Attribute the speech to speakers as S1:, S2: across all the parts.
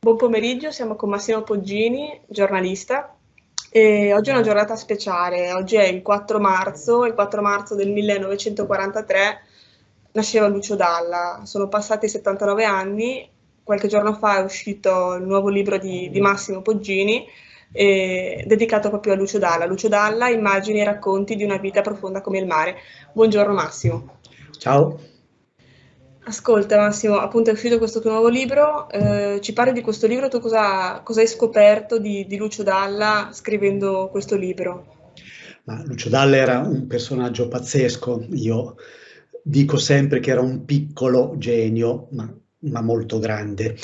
S1: Buon pomeriggio, siamo con Massimo Poggini, giornalista, e oggi è una giornata speciale. Oggi è il 4 marzo del 1943 nasceva Lucio Dalla. Sono passati 79 anni, qualche giorno fa è uscito il nuovo libro di Massimo Poggini, dedicato proprio a Lucio Dalla. Lucio Dalla, immagini e racconti di una vita profonda come il mare. Buongiorno Massimo.
S2: Ciao.
S1: Ascolta Massimo, appunto è uscito questo tuo nuovo libro, ci parli di questo libro, tu cosa hai scoperto di Lucio Dalla scrivendo questo libro?
S2: Ma Lucio Dalla era un personaggio pazzesco. Io dico sempre che era un piccolo genio, ma molto grande.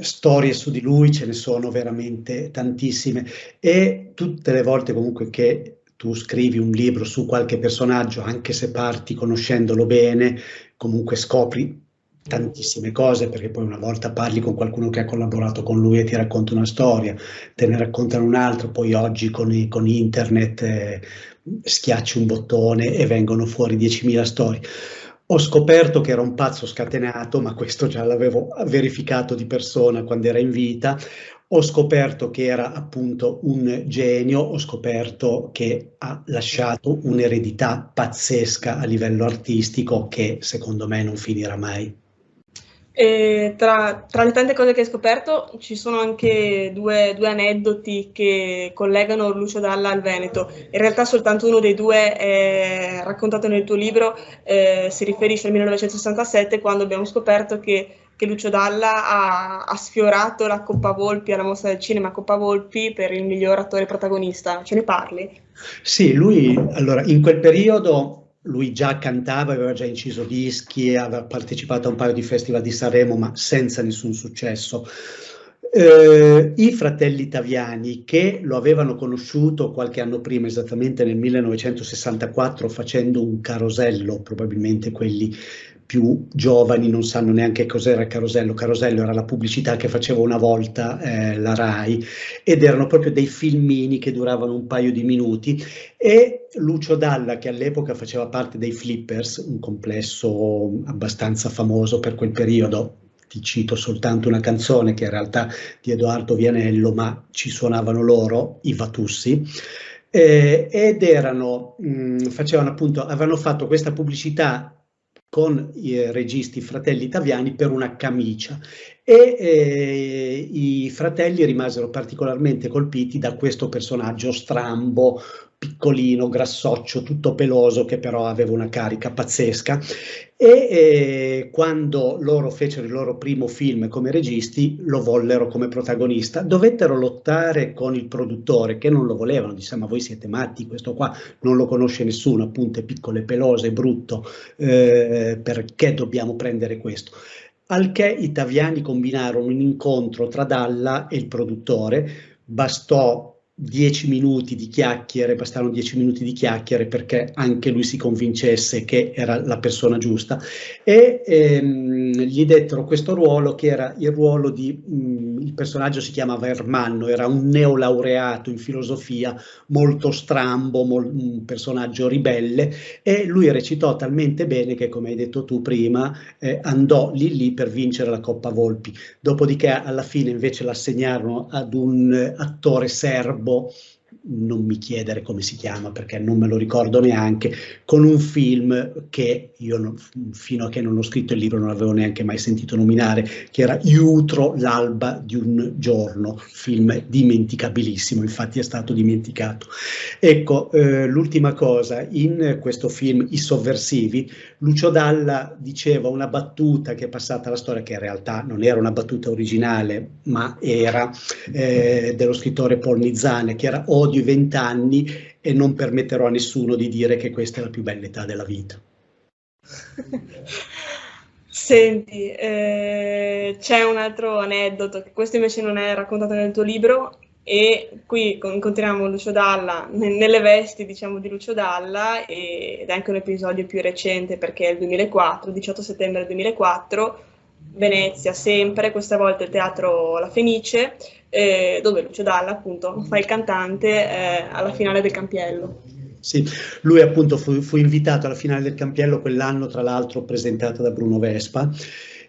S2: Storie su di lui ce ne sono veramente tantissime e tutte le volte comunque che tu scrivi un libro su qualche personaggio, anche se parti conoscendolo bene, comunque scopri tantissime cose, perché poi una volta parli con qualcuno che ha collaborato con lui e ti racconta una storia, te ne raccontano un'altra, poi oggi con internet schiacci un bottone e vengono fuori 10.000 storie. Ho scoperto che era un pazzo scatenato, ma questo già l'avevo verificato di persona quando era in vita. Ho scoperto che era appunto un genio, ho scoperto che ha lasciato un'eredità pazzesca a livello artistico che secondo me non finirà mai.
S1: E tra le tante cose che hai scoperto ci sono anche due aneddoti che collegano Lucio Dalla al Veneto. In realtà soltanto uno dei due è raccontato nel tuo libro, si riferisce al 1967 quando abbiamo scoperto che Lucio Dalla ha sfiorato la Coppa Volpi alla Mostra del Cinema Coppa Volpi per il miglior attore protagonista. Ce ne parli?
S2: Sì, lui, allora, in quel periodo lui già cantava, aveva già inciso dischi, aveva partecipato a un paio di festival di Sanremo, ma senza nessun successo. I fratelli Taviani, che lo avevano conosciuto qualche anno prima, esattamente nel 1964, facendo un carosello, probabilmente quelli più giovani non sanno neanche cos'era il carosello. Carosello era la pubblicità che faceva una volta la Rai, ed erano proprio dei filmini che duravano un paio di minuti, e Lucio Dalla, che all'epoca faceva parte dei Flippers, un complesso abbastanza famoso per quel periodo. Ti cito soltanto una canzone che in realtà di Edoardo Vianello, ma ci suonavano loro, i Vatussi, ed facevano appunto, avevano fatto questa pubblicità con i registi fratelli Taviani per una camicia, e i fratelli rimasero particolarmente colpiti da questo personaggio strambo, piccolino, grassoccio, tutto peloso, che però aveva una carica pazzesca, e quando loro fecero il loro primo film come registi lo vollero come protagonista. Dovettero lottare con il produttore, che non lo volevano, disse: ma voi siete matti, questo qua non lo conosce nessuno, appunto è piccolo, è peloso, è brutto, perché dobbiamo prendere questo? Al che i Taviani combinarono un incontro tra Dalla e il produttore. Bastò 10 minuti di chiacchiere, bastarono 10 minuti di chiacchiere perché anche lui si convincesse che era la persona giusta, e gli dettero questo ruolo, che era il ruolo il personaggio si chiamava Ermanno, era un neolaureato in filosofia, molto strambo, un personaggio ribelle, e lui recitò talmente bene che, come hai detto tu prima, andò lì per vincere la Coppa Volpi. Dopodiché alla fine invece l'assegnarono ad un attore serbo, non mi chiedere come si chiama perché non me lo ricordo neanche, con un film che io fino a che non ho scritto il libro non avevo neanche mai sentito nominare, che era Iutro, l'alba di un giorno, film dimenticabilissimo, infatti è stato dimenticato. Ecco, l'ultima cosa, in questo film I Sovversivi, Lucio Dalla diceva una battuta che è passata alla storia, che in realtà non era una battuta originale, ma era dello scrittore Paul Nizane, che era: odio i 20 anni e non permetterò a nessuno di dire che questa è la più bella età della vita.
S1: Senti, c'è un altro aneddoto, che questo invece non è raccontato nel tuo libro, e qui incontriamo Lucio Dalla nelle vesti, diciamo, di Lucio Dalla, ed è anche un episodio più recente perché è il 2004, 18 settembre 2004, Venezia sempre, questa volta il teatro La Fenice, dove Lucio Dalla appunto fa il cantante alla finale del Campiello.
S2: Sì, lui appunto fu invitato alla finale del Campiello quell'anno, tra l'altro presentata da Bruno Vespa,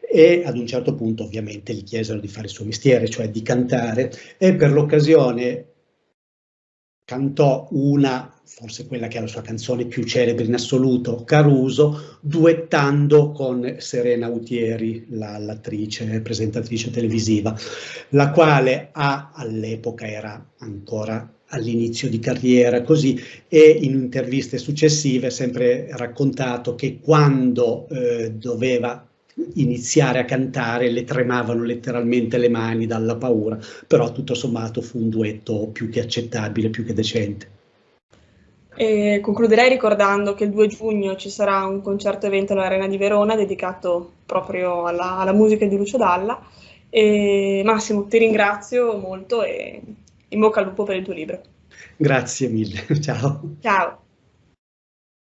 S2: e ad un certo punto ovviamente gli chiesero di fare il suo mestiere, cioè di cantare, e per l'occasione cantò forse quella che è la sua canzone più celebre in assoluto, Caruso, duettando con Serena Autieri, l'attrice, presentatrice televisiva, la quale all'epoca era ancora all'inizio di carriera, così, e in interviste successive ha sempre raccontato che quando doveva iniziare a cantare le tremavano letteralmente le mani dalla paura, però tutto sommato fu un duetto più che accettabile, più che decente.
S1: E concluderei ricordando che il 2 giugno ci sarà un concerto evento all'Arena di Verona dedicato proprio alla musica di Lucio Dalla. E Massimo, ti ringrazio molto e in bocca al lupo per il tuo libro.
S2: Grazie mille, ciao.
S1: Ciao.